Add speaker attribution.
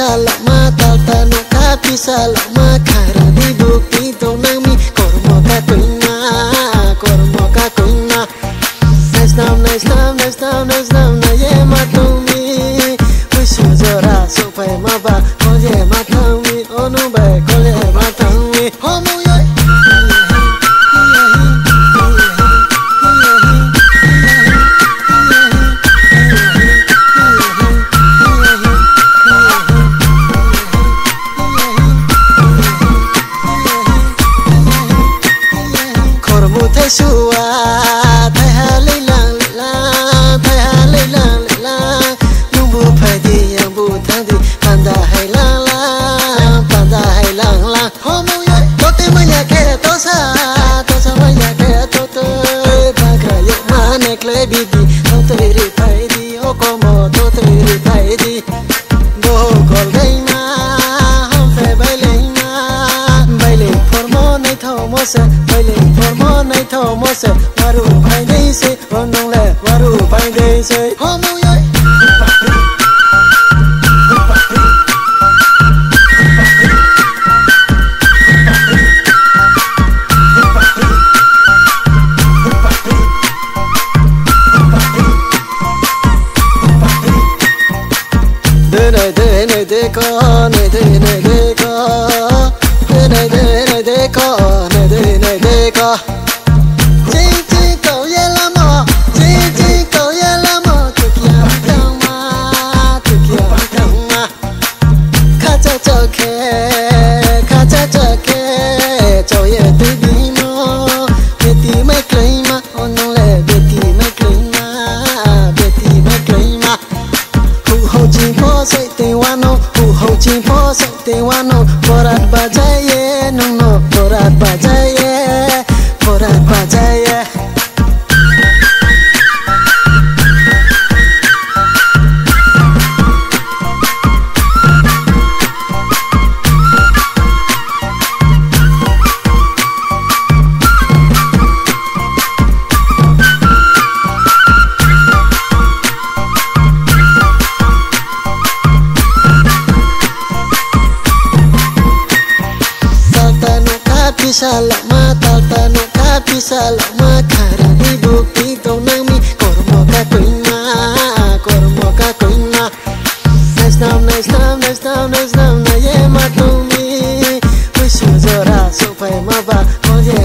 Speaker 1: bisa lama tata no ka bisa lama kara di bukti to nami kormo ka kuina nice nam na ye matumi wisu jora so pai ma ba ko ye matami onu ba ko ye matami homu ye kormo te suwa Bidi, no te ripaidi, o como no te ripaidi. Bo colgaina, hanfe baile formo nei thomose, baile formo nei thomose. Waru pai dei se, onong le waru pai dei se. Homu ye. Borat bajaye no borat bajaye bisa lama tata no ka bisa lama kara di bukti to nami kormo ka kuina nice nam na ye matumi wisu jora so pai ma ba ko ye